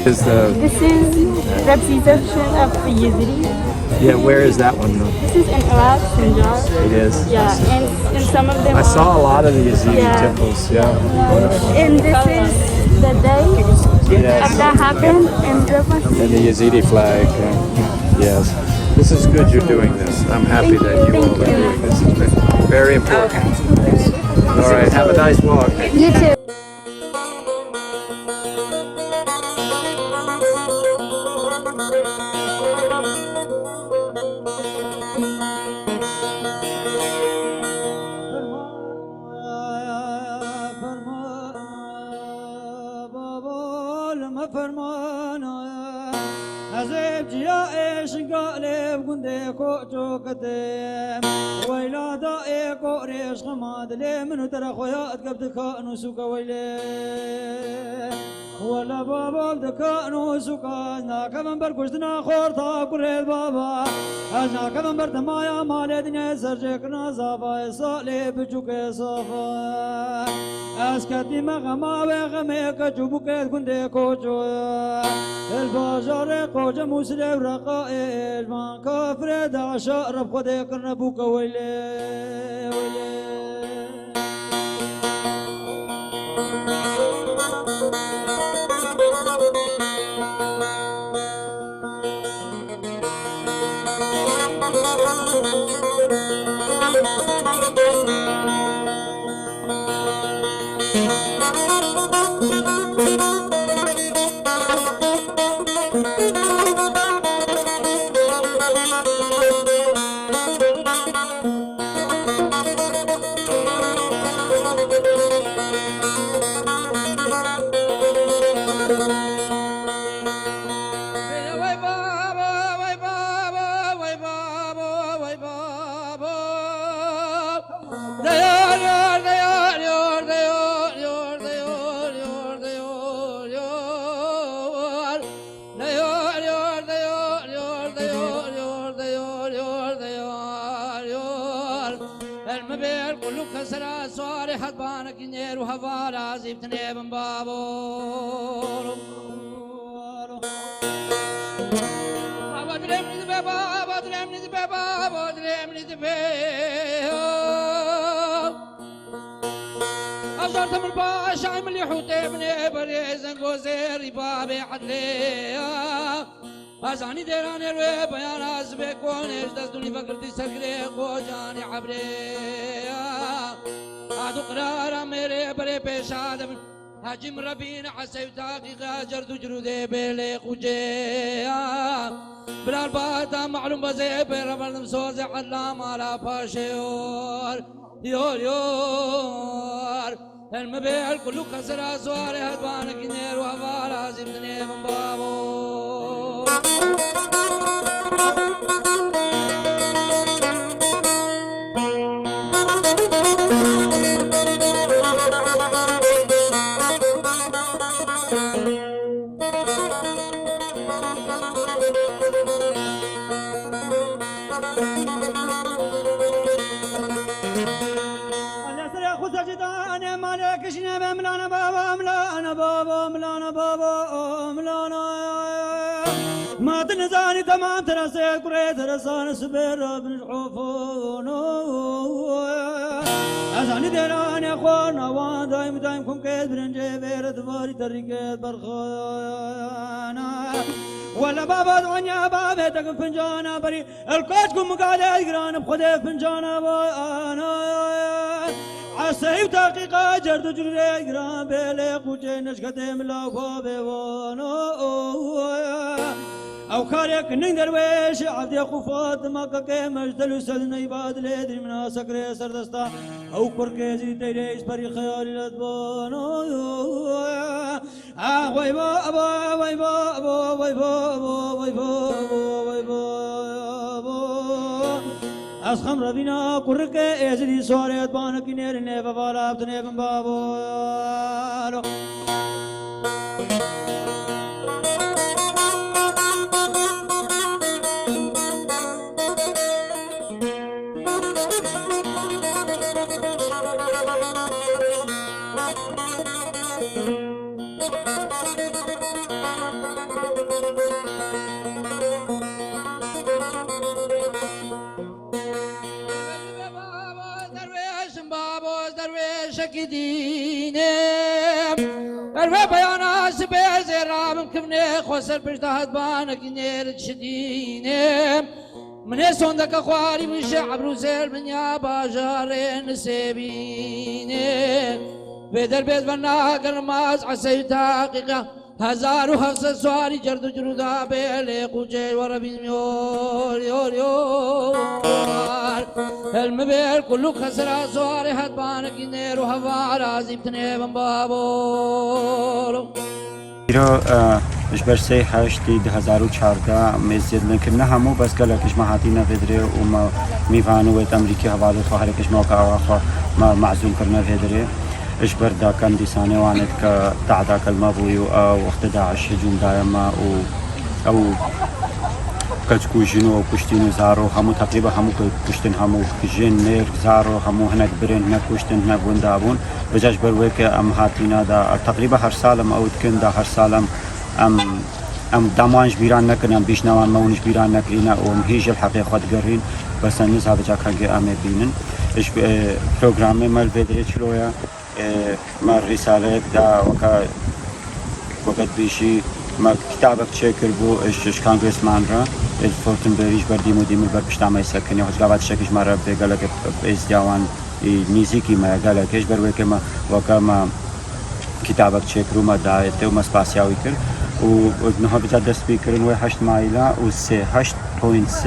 Is the This is representation of the Yazidi. yeah? Where is that one though? This is in Iraq, Sinjar. It is. Yeah, and some of them I saw a lot of the Yazidi Yeah. temples. Yeah. And this is the day Yes. of that happened in Japan. And the Yazidi flag. Yes. This is good. You're doing this. I'm happy Thank that you, you all thank are you. doing this. It's very important. All right. Have a nice walk. You too. ويلا دائق وريش غماد لي منو ترى خويات قبل كانوا سوق ويلي ولا بابا دكانوا سوق ناك من بركشتنا خورتا كريل بابا أجنا كمن برد مايا مال دنيا سرجكنا زابا صالي بجوك صفا أسكتي مغما وغميك جبوك كنت كوجو البازار قوج مسلم رقائج ما كفر دعشاء رب خدك نبوك ويلي ويلي أزرت من باشا من يحوتي بني بريزن قوزيري بابي عدلي أزاني ديراني روي بيان أزبي كونيش دستوني فكرتي سكري قوجاني عبري أدو قرارا ميري بري بيشاد هاجم ربين عسيب تاقيقا جردو جرودي بيلي قوجي بلال باتا معلوم بزي بيربال نمسوزي علام على باشيور يور يور المبيع الكل كسر أسوار هدوانك نير وهفال عزيب دنيا من بابو ملانا بابا ملانا بابا ملانا بابا ملانا ما تنزاني تمام ترسي كري ترسان سبير بن الحفون أزاني ديراني أخوانا وان دايم دايمكم كيد برنجي بير دفاري تريكيد برخانا ولا بابا دنيا بابا تكن فنجانا بري الكوشكم مقالي يقران بخدي فنجانا بانا عسيب دقيقة جرد جري جرام بيلي قوجي نشكتي ملاقو بيوانو أو كاريك نقدر ويش عبدي خفات مكاكي مجدل سلنا يباد ليدري منا سكري سردستا أو كوركيزي تيريس بري خيالي لدبانو وي بابا وي بابا وي بابا وي بابا وي بابا أسخم ربنا كرك إزدي سواريت بانك نير نيفا بالا بتنيف بابو شكدينم الوي بيانا سبي زرام كفني خسر بجداد بانك نير شدينم من صندك اخواري من شعب روزيل من يا باجارين سيبينم بدر بيت بنا قرماز عسي دقيقة هزار وخمسة سواري جرد جرودا بيلي قوجي وربي ميور يور يور المبيل كله خسرة سواري هدبانك نير وهوا رازي بتنيبن بابور ایرو جبرسی هشتی 2014 مزید لنکرنا همو بس گله کش مهاتی نفدره و ما میوانو ات امریکی حوالت خواهر کش موقع آخر ما معزوم کرنا فدره اجبر دا كان ديساني وانت كتعدا كالمابويو او وقت داعش هجوم دائما او كتكو جنو او كشتين زارو همو تقريبا همو كشتين همو جن نير زارو همو هناك برين هناك كشتين هناك وندابون بجاج برويك ام هاتينا دا تقريبا هر سالم او تكن دا هر سالم ام دامانش بيران نكن ام بيشنوان مونش بيران نكرينا وم هيج الحقيقة خد قرين بس الناس هذا جاك هاجي امي بينن ايش بروجرامي مال فيدري شلويا ما الرسالة دا وقت بيشي ما كتابك تشكر بو ايش كونغرس مان را الفورتن بريش برديمو ديمو بربشتامي سكني وقت قابات شكش مرة بقالك بيز ديوان نيزيكي ما قالك ايش برويك ما وكما كتابك تشكرو ما دايته وما سباسياوي كر ونها بتاع سبيكرن و 8 مايلا و 8.3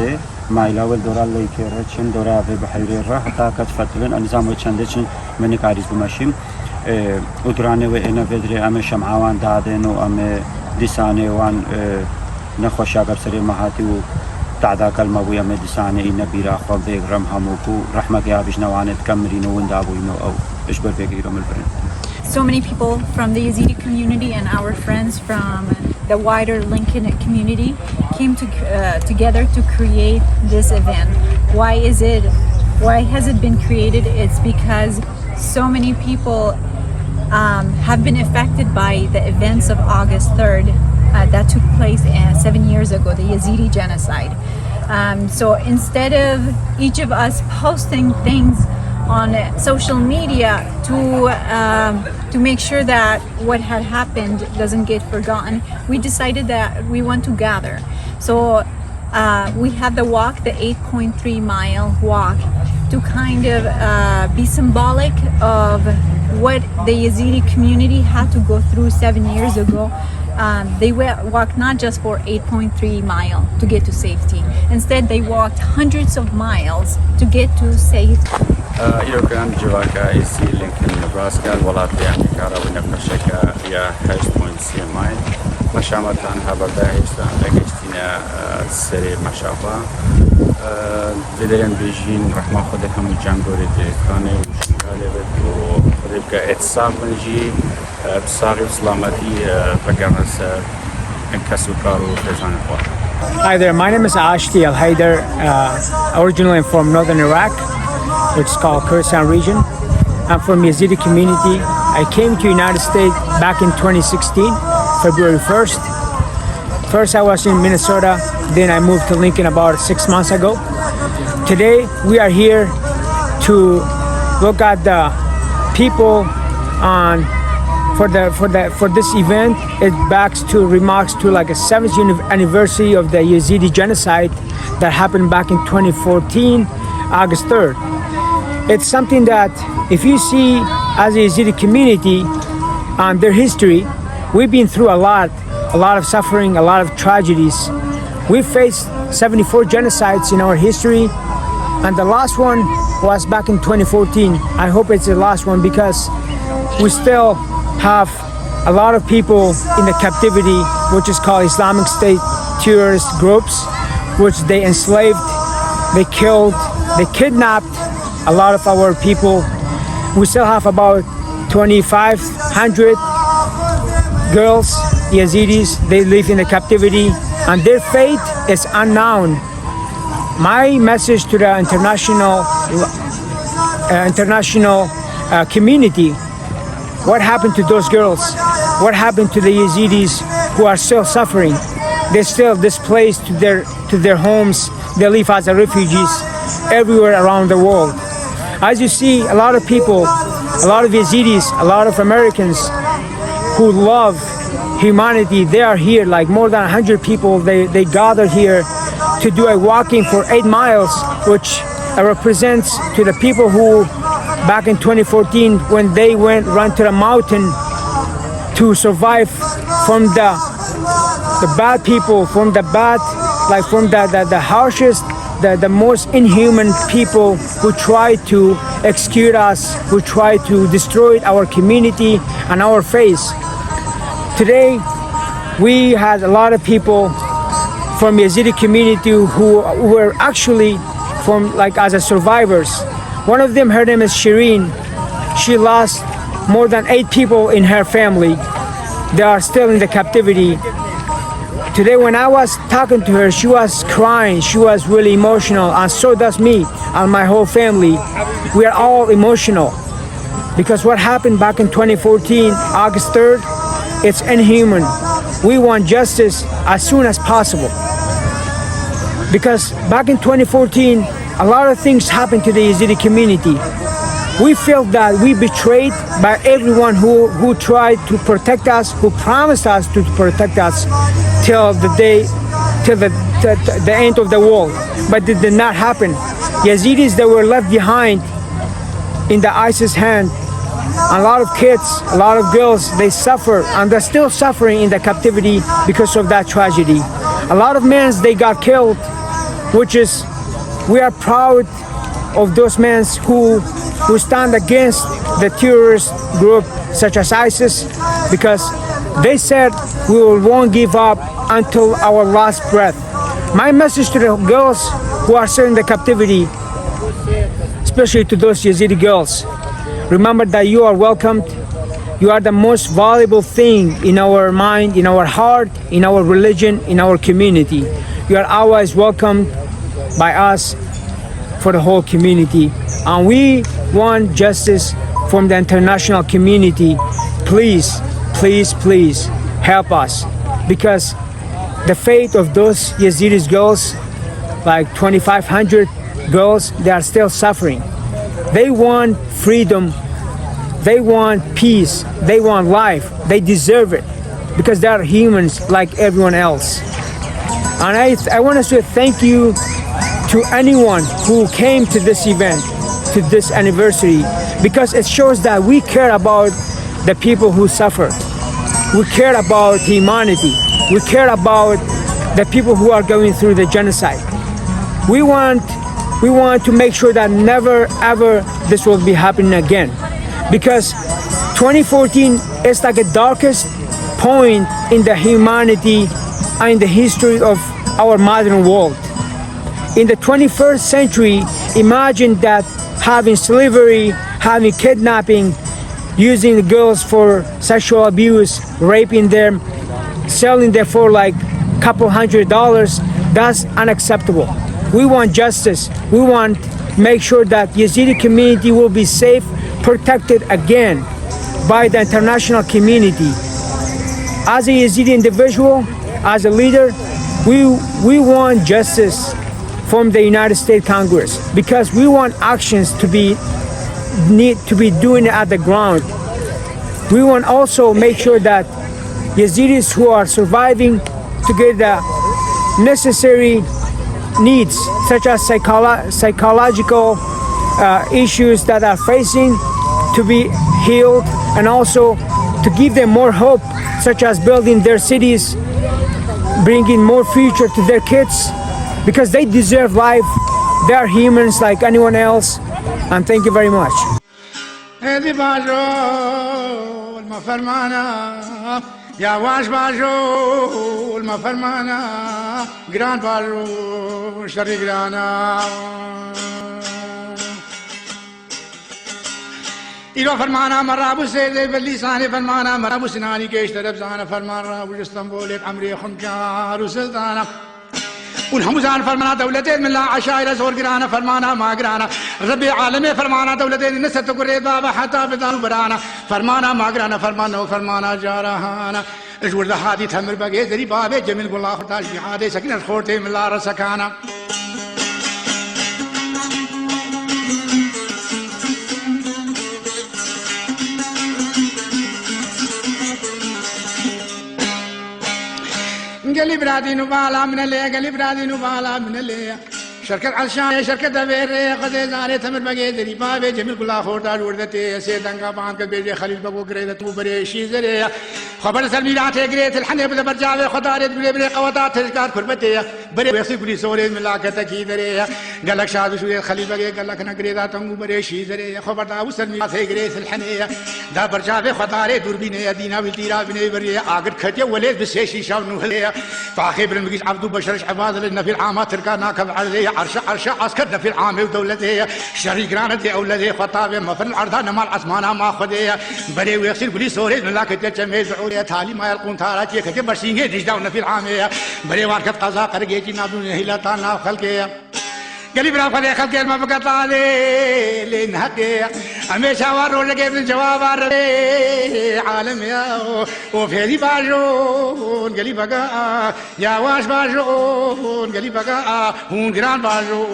مايلا والدورة اللي كيرتشن دورة في بحيرة را حتى كتفتلن النظام وتشندشن من كاريز بمشيم ودرانه و انا فدري ام شمعوان دادن و ام ديسانه وان نخوش اگر سري مهاتي و تعدا كلمه ويا مديسانه ان بيرا خو بيغرم هموكو رحمه يابش نوانت كمرينو وندابوينو او اشبر بيغيرم البرن. So many people from the Yazidi community and our friends from the wider Lincoln community came together to create this event. Why has it been created? It's because so many people have been affected by the events of August 3rd that took place 7 years ago, the Yazidi genocide. So instead of each of us posting things on social media to make sure that what had happened doesn't get forgotten, we decided that we want to gather. So we had the walk, the 8.3 mile walk, to kind of be symbolic of what the Yazidi community had to go through 7 years ago. They walked not just for 8.3 miles to get to safety. Instead, they walked hundreds of miles to get to safety. يوكان جواكا إيسي لينكن نبراسكا الولايات المتحدة ونفرشكا يا 8.3 مايل مشامتان هابردا هيستان لقيتنا سري مشافا بدرين بيجين رحمة خدهم جانغوري تيكاني وشنغالي بدو ربكا اتساق منجي بساقي سلامتي بقرنس انكسوكارو تزان الوقت. Hi there, my name is Ashti Al Haider, originally I'm from northern Iraq, which is called Kurdistan region. I'm from Yazidi community. I came to United States back in 2016, February 1st. First I was in Minnesota, then I moved to Lincoln about 6 months ago. Today we are here to look at the people for this event. It backs to remarks to like a 7th anniversary of the Yazidi genocide that happened back in 2014, August 3rd. It's something that if you see as a Yazidi community on their history, we've been through a lot of suffering, a lot of tragedies. We've faced 74 genocides in our history, and the last one was back in 2014. I hope it's the last one because we still have a lot of people in the captivity, which is called Islamic State terrorist groups, which they enslaved, they killed, they kidnapped a lot of our people. We still have about 2,500 girls, Yazidis, they live in the captivity, and their fate is unknown. My message to the international community: what happened to those girls? What happened to the Yazidis who are still suffering? They're still displaced to their homes. They live as refugees everywhere around the world. As you see, a lot of people a lot of Yazidis, a lot of Americans who love humanity, they are here, like more than 100 people. They gather here to do a walking for 8 miles, which represents to the people who back in 2014 when they run to the mountain to survive from the bad people, from the bad, like from the harshest, the most inhuman people who try to execute us, who try to destroy our community and our faith. Today, we had a lot of people from Yazidi community who were actually from like as a survivors. One of them, her name is Shireen. She lost more than 8 people in her family. They are still in the captivity. Today when I was talking to her, she was crying, she was really emotional, and so does me and my whole family. We are all emotional because what happened back in 2014, August 3rd, it's inhuman. We want justice as soon as possible. Because back in 2014, a lot of things happened to the Yazidi community. We felt that we betrayed by everyone who tried to protect us, who promised us to protect us till the end of the world. But it did not happen. Yazidis that were left behind in the ISIS hand, a lot of kids, a lot of girls, they suffer and they're still suffering in the captivity because of that tragedy. A lot of men, they got killed, which is, we are proud of those men who stand against the terrorist group such as ISIS, because they said we won't give up until our last breath. My message to the girls who are still in the captivity, especially to those Yazidi girls, remember that you are welcomed. You are the most valuable thing in our mind, in our heart, in our religion, in our community. You are always welcomed by us for the whole community. And we want justice from the international community. Please, please, please help us, because the fate of those Yazidi girls, like 2,500 girls, they are still suffering. They want freedom, they want peace, they want life, they deserve it, because they are humans like everyone else. And I want to say thank you to anyone who came to this event, to this anniversary, because it shows that we care about the people who suffer. We care about humanity. We care about the people who are going through the genocide. We want to make sure that never ever this will be happening again, because 2014 is like the darkest point in the humanity and in the history of our modern world. In the 21st century, imagine that having slavery, having kidnapping, using the girls for sexual abuse, raping them, selling them for like a couple $100, that's unacceptable. We want justice. We want to make sure that Yazidi community will be safe, protected again by the international community. As a Yazidi individual, as a leader, we want justice from the United States Congress, because we want actions to be doing at the ground. We want also make sure that Yazidis who are surviving to get the necessary needs, such as psychological issues that are facing, to be healed, and also to give them more hope, such as building their cities, bringing more future to their kids, because they deserve life. They are humans like anyone else. And thank you very much. يا واش باجو المفرمانة جران باجو شري جرانا إلو فرمانا مرابو سيدي باللسان فرمانا مرابو سناني كيش ترب زانا فرمان رابو جستنبولك عمري خمجار وسلطانا والحمزان فرمانا دولتين من لا عشائر زور جرانا فرمانا ما جرانا ربي عالمي فرمانا دولتين نسيت قريب بابا حتى بدان برانا فرمانا ما جرانا فرمانا وفرمانا جارهانا اجور ذهادي تمر بقى دري بابي جميل قول الله خرطاش بحادي سكن الخورتي من لا رسكانا قلي برادي نبالا من اللي قلي برادي نبالا من اللي شركة عشان شركة دبير قد زاري تمر بقي دري بابي جميل كل آخر دار وردتي سيدان قابان كبير خليل بابو قريدة وبريشي زري خبر سلميلات قريت الحني بدا برجع خدارت بري قواتات تذكار كربتي بري ويسي كل سوري من لاكتا كي دري قال لك شادو شوية خليل بقي قال لك انا قريدة تنقو بريشي زري خبر دا وسلميلات قريت الحني دا برجع خداري دوربيني دينا بالتيرا بني بري اقر خجي وليد بسيشي شاو نوهلي فاخي برمقيش عبدو بشرش عباد لنا في العامات تركانا كبعرضي عرش عسكرنا في العام ودولته شريك رانتي اولادي خطابه ما في الارض مال عثمان ما خديه بري ويغسل كل سوري لكن تجمع زعوري تالي ما يلقون تاراتي كتب شينجي دجداونا في العام بري واركت قضاء قرقيتي نابون هيلاتانا خلقي قالي برا خلي خلقي ما بقى طالي لنهقي امي شاور ولقي من جواب عالم يا وفيدي باجون قالي بقى يا واش باجون قالي بقى هون جران باجو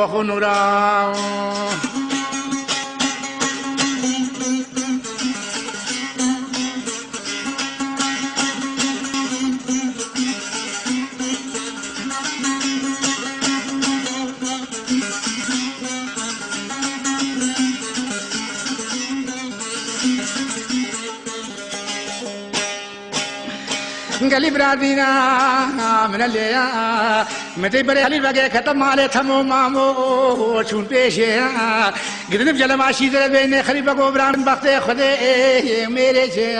وخنورا قالي برادينا من اللي متى بري علي بقى ختم عليه تمو مامو شون بيشي قدنا بجلا ماشي ذا بين خليفه قبران بختي خدي ميري شي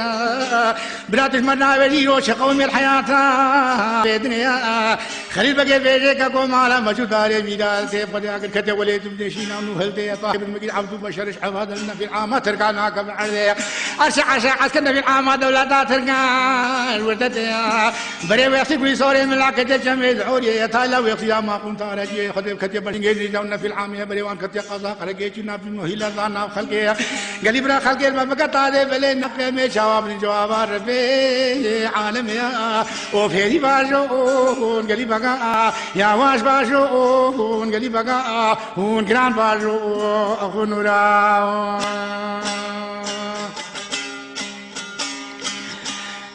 برادش مرنا ولي روش قوم الحياه بدنيا خليفه بقى بيجي كقوم على مجدار ميدال سيف قد اقل كتي وليد بدشينا نهلتي طاهر المقيد عبد بشرش عباد لنا في العام تركانا كبعري عشا عسكرنا في العام دولات تركان وردتي بري ويحسب لي صوري من العكتة جمع العوري تالا ويقصي ما كنت رجي خذ كتي بلنجي جاونا في العام بري وان كتي قضاء رجيتي ناب المهيلة ضانا خلقي قالي برا خلقي ما بقى طالع بلي نقي مي جواب من جواب ربي عالم يا وفيدي باجون قالي بقى يا واش باجون قالي بقى هون جران باجو اخو نورا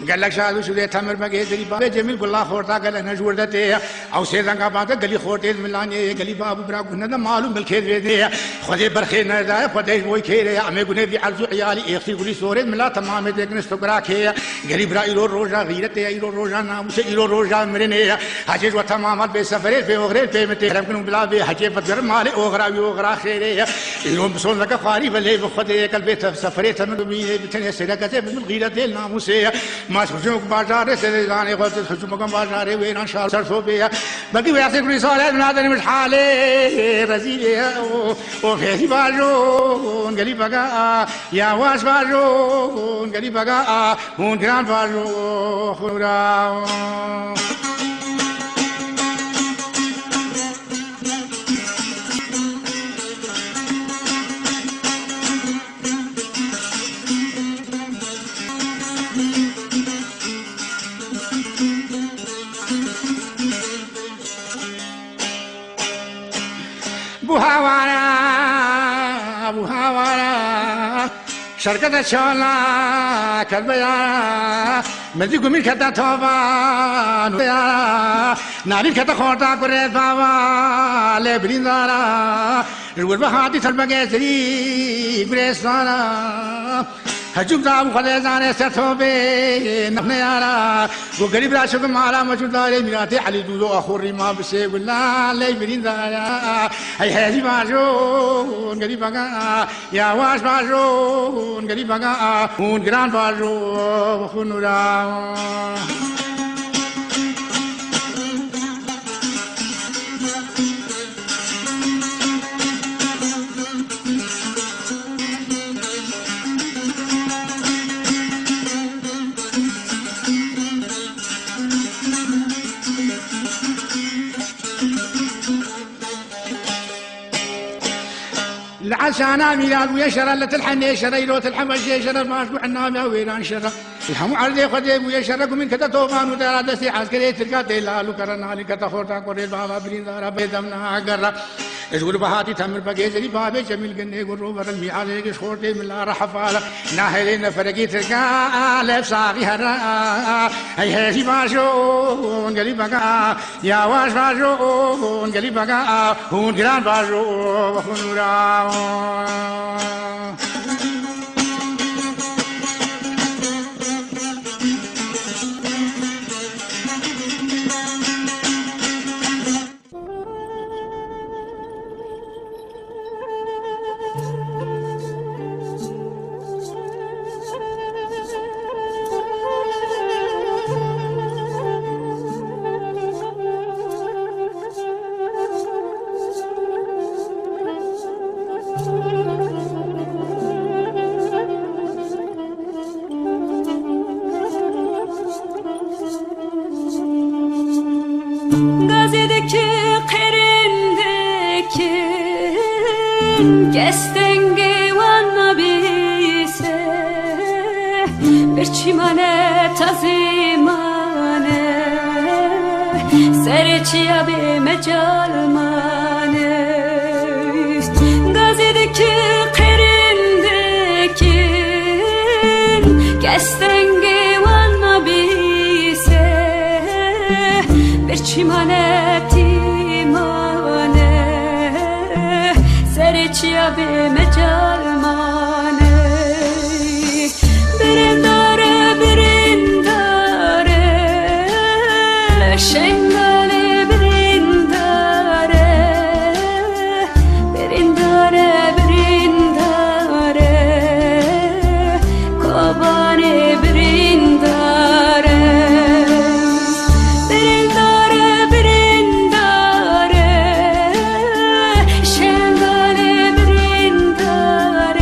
قال لك شادو شو تمر بقى دري بابي جميل كل خورتا قال انا جوردتي او سيدان قابات قالي خورتي ملاني قالي بابو برا كنا معلوم بالخير بيدي خدي برخينا دا خدي موي خير امي كنا في عرض عيالي يخسي كل سوري ملا تمام ديك نستقراكي قالي برا يرو روجا غيرتي يرو روجا ناموس يرو روجا مرني حاجه وتمامات بسفر في وغير في متهرم كانوا بلا بي حاجه فتر مال اوغرا خير يوم بصون لك خاري بلي بخدي قلبي سفرت من بي بتني سرقه من غيرتي ناموس ما سوچو بازار سے جانے کو سوچو مگم بازار وين ان شاء الله سرسو بي بقي وياسي كل صالح من هذا مش حالي رزيل وفي باجون قالي بقى يا واش باجون قالي بقى هون جران باجو خورا بوهاوانا شركة شولا كالبيا مدي قميل كتا توبان ناري كتا خورتا قريت بابا لبرين دارا الور بهاتي سلبقى سري بريسانا هجوم دام خدای زانه ستوبه نحن یارا و غریب را شکم مالا مجوداره میراتی علی دودو آخوری ما بشه ولا لی برین دارا ای هزی باجون غریب بگا یا واش باجون غریب بگا اون گران باجو خونورا العشانا ميلاد ويشرى لتلحن يشرى يلوت الحمش يشرى الماشبوع النام يا ويران شرى الحمو عرضي خديب ويشرى من كتا توفان ودارا دستي عسكري تلقى تيلالو كرنا لكتا خورتا قريل بابا برين دارا بيدمنا قرى اشغل بهاتي تمر بقيزري بابي جميل قني قرو برمي عليك شورتي من الله رحفالة ناهلين فرقي ترقا لف ساقي هرا هي هي باشون قلي بقى يا واش باشون قلي بقى هون قران باشو وخون راو Gazideki qerindeki Gestengi vanna bise Bir çimane tazimane Serçiya bir mecalmane Gazideki qerindeki Gestengi vanna bise Bir çimane timane Serçiya bir mecalmane Birindare birindare Şengale birindare Birindare birindare Kobane birindare Şengale birindare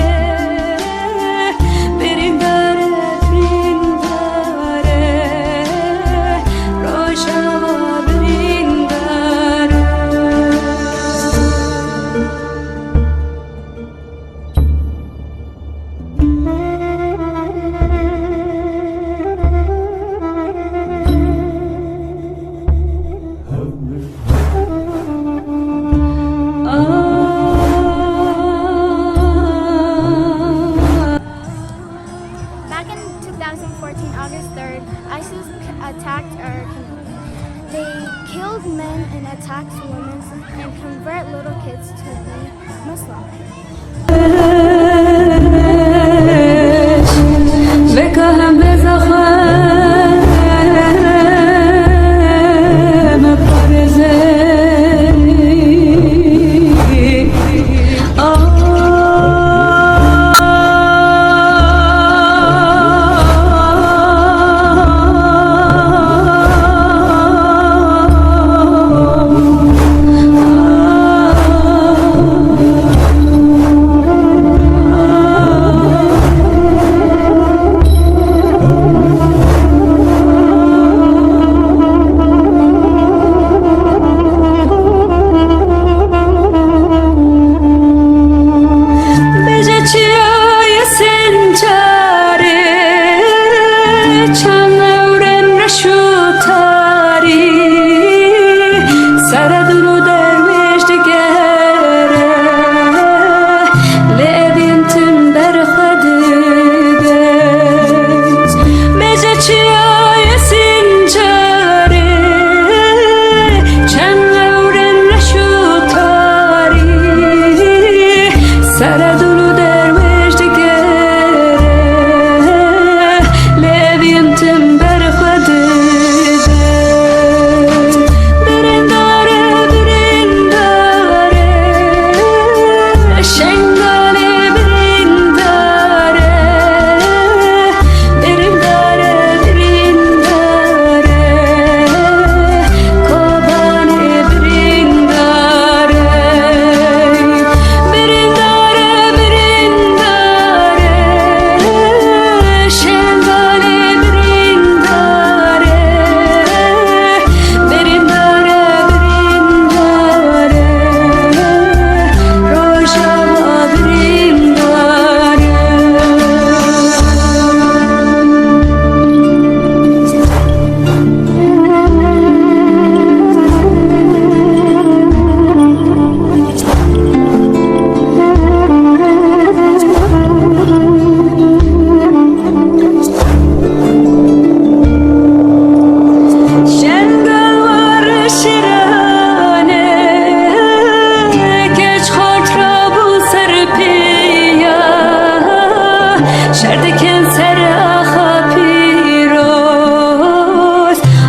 شردكن سراخا بيروس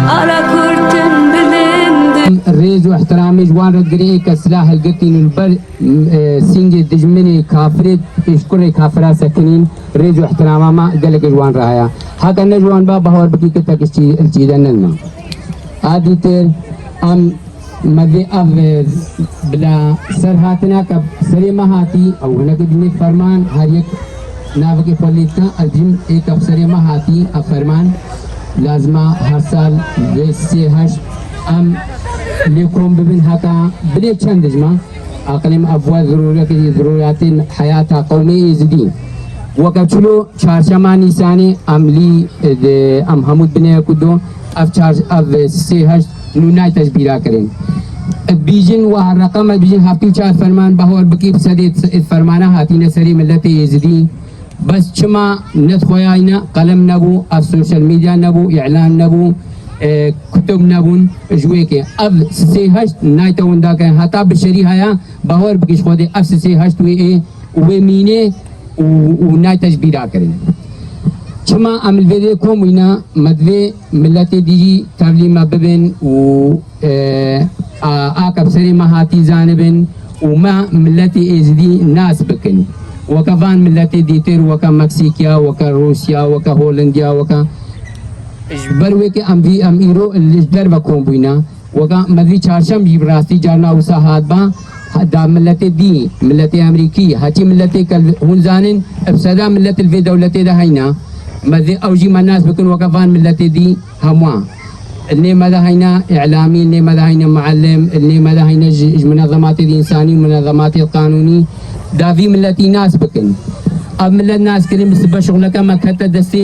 على كورتن بلند الريز واحترامي جوان ردري كسلاح القتين البر سينجي دجمني كافرد اشكري كافرا سكنين ريز واحترامه ما قالك جوان رايا هكا نجوان بابا هو بكي كتاك الشيء نلما عادي تر ام مدي اف بلا سر هاتنا كب سري ما هاتي او هناك دني فرمان هر یک ناوكي فوليتا الجم ایک افسری ما هاتي افرمان لازمه هر سال سي هش ام ليكم ببن هكا بلي چند جما اقلم ابواب ضرورات حياتها قومي يزدين وكتلو چارشما نيساني املي ام حمود بن كدو اف چار اف سي هش نوناي تجبيرا کرين بيجن والرقم بيجن هاتي چار فرمان بهور بكيف سديت فرمانه هاتي نسري ملت يزدين بس چما ندخوياينا قلم نبو اف سوشيال ميديا نبو اعلان نبو كتب نبون جويكي اب سي هشت نايتا وندا كان حتى بشري هيا بهور بكيش خودي اف سي هشت وي اي ومينه ونايتا جبيرا كرين چما عمل فيديو كوم وينا مدوي ملت ديجي تعليم ببن و اكب سري ما هاتي زانبن وما ملتي ازدي ناس بكن وكفان ملتي ديتر وكا مكسيكيا وكا روسيا وكا هولنديا وكا بروي के अम्बी अमीरो लिस्टर बकों बुना वका मदरी चारशम जिब्रास्ती जाना उसा हाथ बा दा मिलते दी मिलते अमेरिकी हाची मिलते कल हुनजानिन अबसदा मिलते الفي دولته ده هينا مدي اوجي مناس بكون وكفان ملتي دي هموا اللي ماذا هينا اعلامي اللي ماذا هينا معلم اللي ماذا هينا منظمات الانساني منظمات القانوني دا في ملتي ناس بكن अब मिलन नास करें मुस्बत शुगल का मखत दस्ते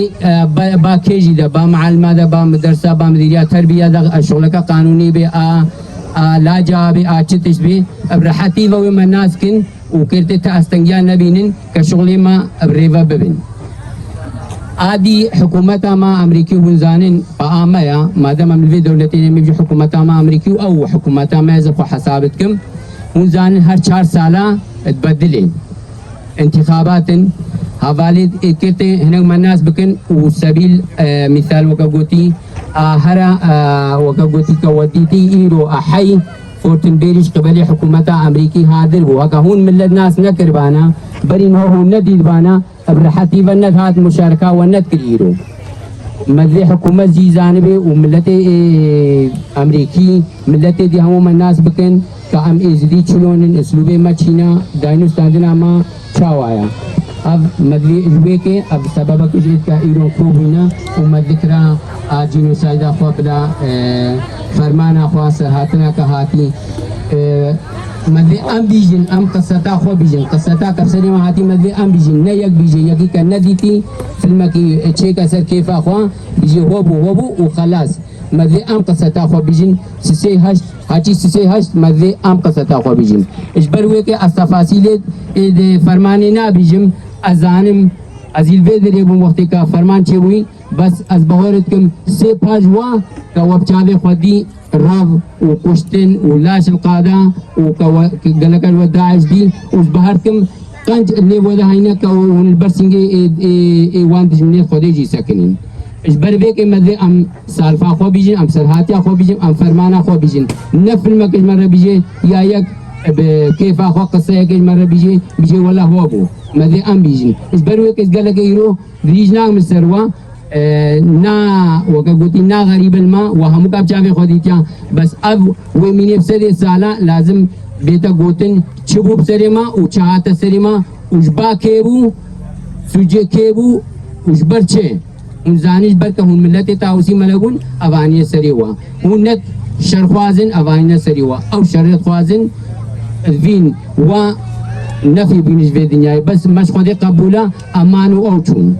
बा केजी दा बा मालूमा दा बा मदरसा बा मदरिया तरबिया दा शुगल का कानूनी बे ला जाबे आचितिश बे अब राहती व मनास किन وكرت تاستنجا نبينن كشغل ما بريفا ببن आदि हुकूमत मा अमरीकी हुनजानिन पामाया मादम अमलवी दौलती ने भी हुकूमत मा अमरीकी औ हुकूमत मा जफ हसाबतकम हुनजानिन हर 4 साला तबदले انتخابات حوالي كرتي هنا مناس بكن وسبيل مثال وكغوتي هرا وكغوتي كوديتي ايرو احي فورتن بيريش قبل حكومه امريكي حاضر وكهون من الناس نكربانا برين هو نديد بانا ابرحتي بنت هات مشاركه ونت كيرو مدري حكومه زي جانبي وملتي امريكي ملتي دي هم الناس بكن كام ازدي چلون اسلوبه مچينا داينو ستاندنا ما چاوایا अब मदली हुए के अब सबब कुछ का इरो को बिना उम्मदकरा आजिनो साइदा ख्वाबला फरमाना ख्वा सरहातना का हाथी मदली अम बीजन अम कसता ख्वा बीजन कसता कफसरी में हाथी मदली अम बीजन न यक बीजन यकी का न दीती फिल्म की छे का सर केफा ख्वा बीजे होबो وخلاص مدري ام قصتا خو بيجن سي هش هاتي سي هش مدري ام قصتا خو بيجن اجبر وك استفاصيل فرماننا بيجم ازانم ازيل بدري بو وقت کا فرمان چوي بس از بهورتكم سي پاجوا کا وبچاوي خدي راب وقشتن ولاش القاده وقلك الوداعش دي وبهرتكم قنج اللي ودا هينا والبرسنجي واندج من خدي جي ساكنين اجبر بك مدري ام سالفا خو بيجن ام سرهاتيا خو بيجن ام فرمانا خو بيجن نفل مكج مره بيجي يا يك كيف اخو قصه يك مره بيجي ولا هو ابو مدري ام بيجن اجبر بك قال لك يرو ريجنا من سروا نا وقلت نا غريب الماء وهم كاب شافي خديتيا بس اب ومن يفسد سالا لازم بيتا غوتن چبوب سرما وچهات سرما وجبا كيبو سوجي كيبو وجبرچه زانش بركه هم ملت تاوسي ملغون اوانيه سريوا ونت شرخوازن اوانيه سريوا او شرط خوازن الفين و نفي بالنسبه للدنيا بس مش خدي قبوله امان اوچون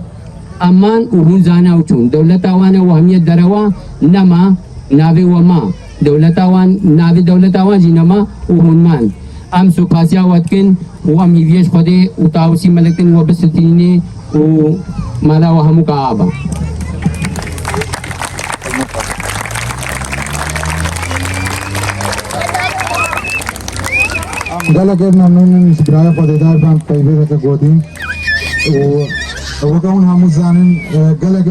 امان وهون زانا اوچون دولت اوانه وهميه دروا نما ناوي وما دولت اوان ناوي دولت اوان جنما وهون مان ام سوپاسيا واتكن وام يفيش خدي وتاوسي ملكن وبستيني وماذا وهم كعبه Dala ke namin isbraya ko dedar ban paibe ka godin o وكون هم زانن قلق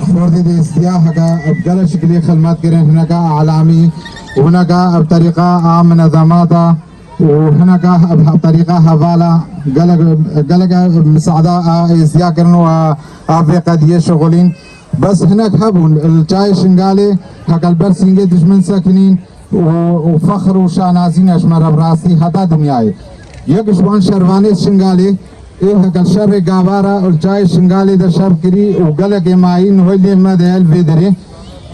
خورد استياحك بقلق شكلي خدمات كرين هناك اعلامي وهناك بطريقه عام نظامات وهناك بطريقه حواله قلق مساعده ازياء كرن وافي قضيه شغلين بس هناك هبون الجاي شنغالي هكا البرسنجي دشمن ساكنين وفخر وشانازين اشمر براسي حتى دنياي يكشوان شرواني شنغالي إيه هكا الشر قابارا الجاي شنغالي دا شر كري وقلق ماين ويلي مدى الفيدري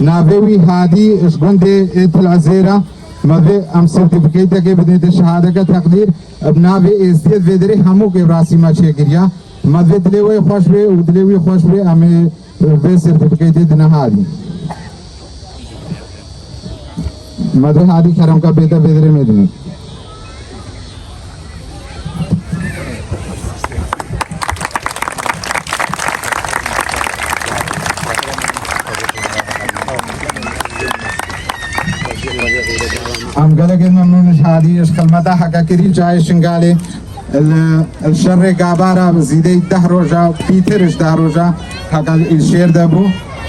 نابوي هادي اشغندي اتل عزيرا مدى ام سرتيفيكيتا کے بدنیت شہادہ کا تقدیر ابنابی ازدیت فیدری ہمو کے براسی ما شکریا مدى دلیوی خوش بے ودلیوی خوش بے ہمیں وی سرتیفیکیت دنا هادي مدى هادي خرم کا بیتا فیدری مدنی هم قلق ممنون شهادي اشكال حكا كري جاي شنغالي الشر قابارا زيدي دهروجا بيترش دهروجا حكا الشير دابو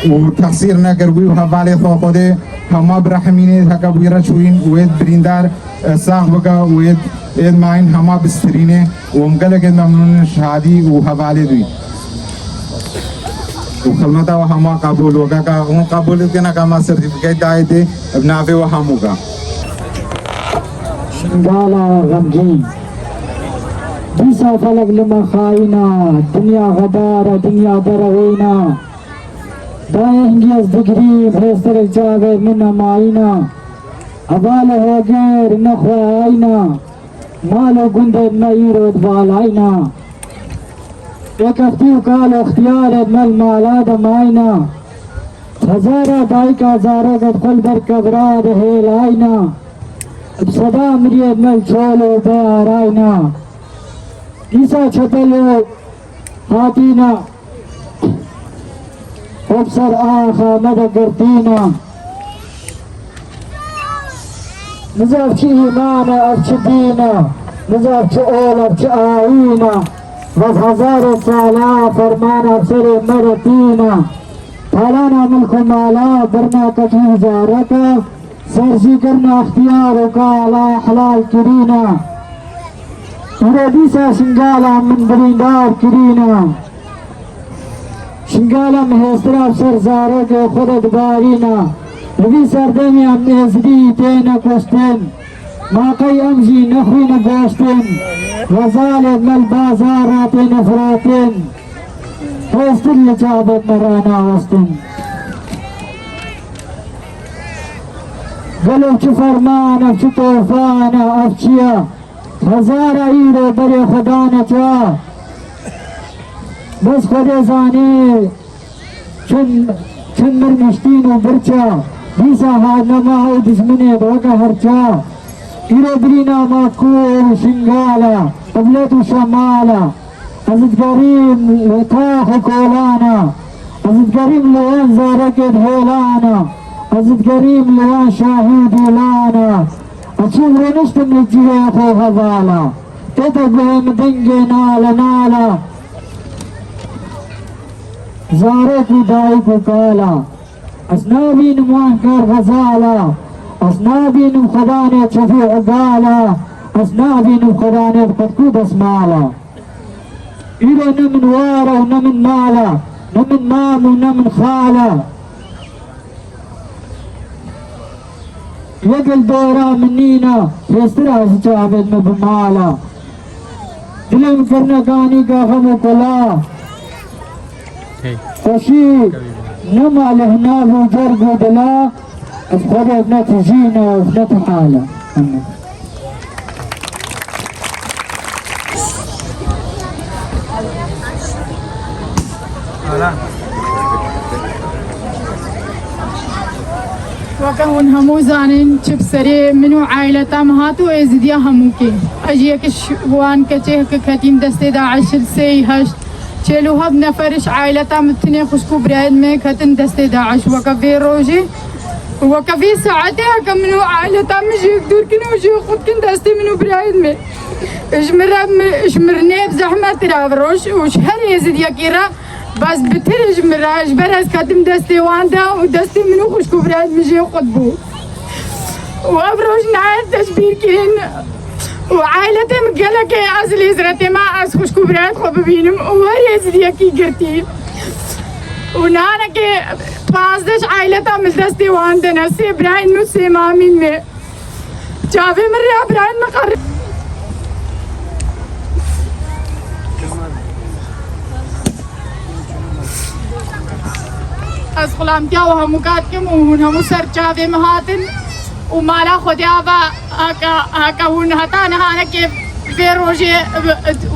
وتقصير نقربي وحبالي خوخودي هما برحميني حكا بيرا شوين ويد بريندار ساقبكا ويد ايد ماين هما بستريني وهم قلق ممنون شهادي وحبالي دوي وخلمتا وهما قبول وكاكا هم قبول كنا كما سرتيفيكيت دايتي ابنافي وهموكا شنغالا غمجين ديسا فلق لما خاينا دنيا غدارة دنيا دروينا داينجيز دقريب هستر الجاغر منا ماينا أباله غير نخوة عينا مالو قندر نيرو دبالاينا يكفتيو قالوا اختيار مال مالاد ماينا هزارة دايكا زارة قد قل بركبراد هيلاينا بصدا مريد مال شولو بياراينا إيسا چتلو هاتينا وبصر آخا مدى قرطينا نزاف شي إيمانا أف دينا نزاف شي أولا أف آينا بس هزار سالا فرمانا بسر مرتينا طالانا ملك مالا برنا كتو زارتا سرزي کرنا اختيارك على حلال كرينا وراديسا شنغالا من بريندار كرينا شنغالا مهسترا بسر زارك خود دبارينا وفي سردمي عم نهزدي تينا كوستين ما قي أمجي نخوي نبوشتين وزالد من البازارات نفراتين وسط اللي جابت مرانا وسطين قالوا شو فرمانا شو طوفانا أفشيا هزار ايرو بري خدانا جا بس خود زاني چن مرمشتين وبرچا ديسا هادنا ما هو دشمني بوكا هرچا إيرو برينا ماكو شنغالا قبلت شمالا أزد كريم لتاح كولانا أزد كريم لوان زاركت هولانا أزد كريم لوان شاهد لانا أشوف رنشت من الجهة أخو غزالا تتقهم دنجي نالا نالا زارك دايك وكالا أسنابي نموان كار غزالا أسنابي نم خداني شفيع قالا أسنابي نم خداني قد اسمالا إلى نمن وارا ونمن مالا نمن مام ونمن خالا يقل دورا منينا يسترها سجابت مبمالا دلم کرنا کانی کا غم کلا خوشی نما لهنا وجرب دلا افخذ ابنة جينا وابنة حالة وكهون همو زانين چب سري منو عائلتا مهاتو ازديا هموكي اجيكش وان كچه كتيم دسته داعش السي هشت چلو هب نفرش عائلتا متني خشكو برايد میں كتن دسته داعش وكفي روجي وكفي ساعتها كم منو عائلتا مجيك دور كنو وجي خود كن دسته منو برايد میں اشمرني بزحمة رافروش وش هل يزيد يكيرا بس بترج مراج برز كتم دستي واندا ودستي منو خوش كبرات مجي وقطبو وافروش نعاد تشبير كين وعائلتي مقالك أزلي زرتي ما أز خوش كبرات خببينم وهل يزيد يكي قرتي ونانا كي بازدش عائلتا من دستي واندا نسي براين نسي مامين مي جافي مريا براين مقرب از غلامتیا و همو کاتکم و همو سر چاوی مهاتن و مالا خودیا و هکا هون هتا نهانه که في روجه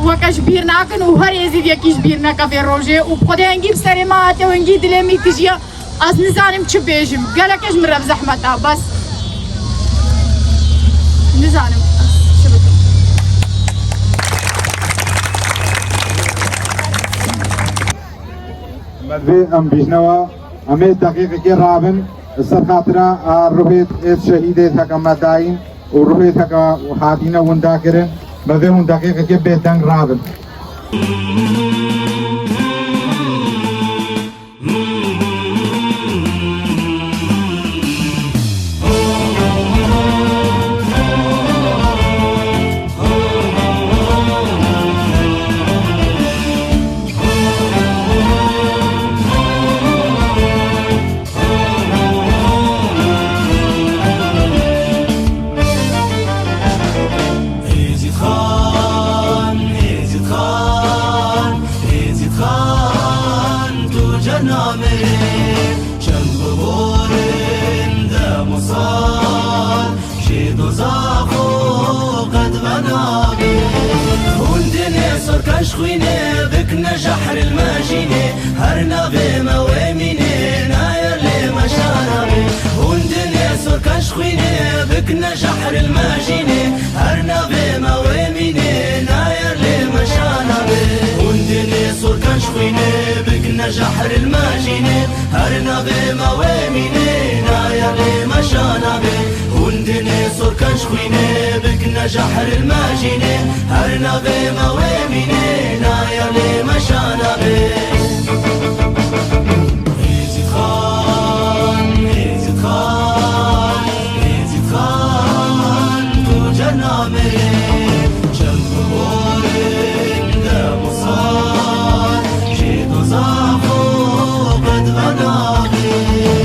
وكاش بير ناكن وهر يزيد يكيش بير ناكا في روجه وبخدي نجيب سري ماته ونجي دلمي تجي از نزانم چه بيجم قالكش مرة بزحمتها بس نزانم مدبي ام بيجنوا امي دقيقة كي رابن السر خاطرة روحيت شهيدة ثقا مداين وروحيت ثقا حادينا ونداكرن مدبي هم دقيقة كي بيتن رابن خوينه بك نجحر الماجينه هرنا بما ويمينه ناير لما شاربي وندني سور كاش خوينه بك نجحر الماجينه هرنا بما ويمينه ناير لما شاربي وندني سور كاش خوينه بك نجحر الماجينه هرنا بما ويمينه ناير لما شاربي وندني سور كاش خوينه بك نجحر الماجينه هرنا بما ويمينه نايا لما شانبي يزيد خان يزيد خان يزيد خان تو جنامي جنب بورين دا مصار جيد وزافو قد غناغي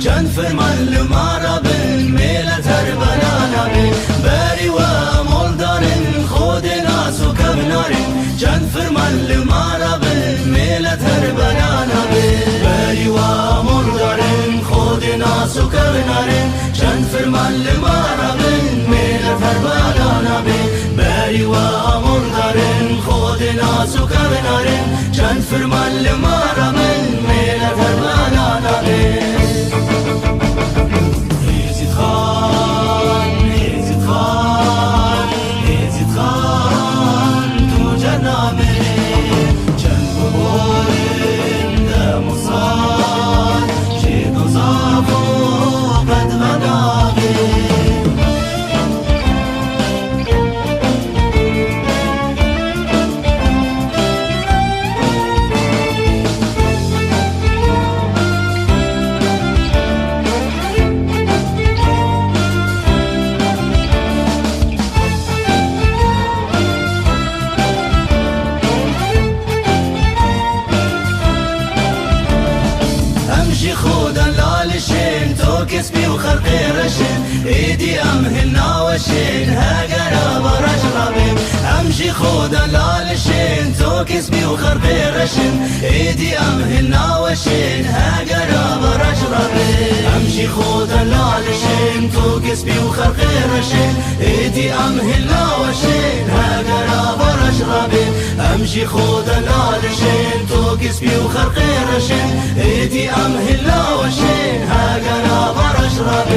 جان فرمان لماربن ميلة هربنانا بي باري ومولدارن خود ناسو كبنارن جان فرمان لماربن ميلة هربنانا بي باري ومولدارن خود ناسو كبنارن جان فرمان لماربن ميلة هربنانا بي باري ومولدارن خود ناسو كبنارن جان فرمان لماربن ميلة هربنانا بي يزيد خان يزيد خان يزيد خان تو جنامي جنب بورين دا مصار جيد وزافو قد غناغي كسبي وخرقي رشن ايدي امهلنا وشين هاجر برج ربيب امشي خودا لالشين تو كسبي وخرقي رشن ايدي امهلنا وشين هاجر برج كسبي وخرقي رشين ايدي امهلا وشين هاجر برش رابي امشي خود نالشين تو كسبي وخرقي رشين ايدي امهلا وشين هاجر برش رابي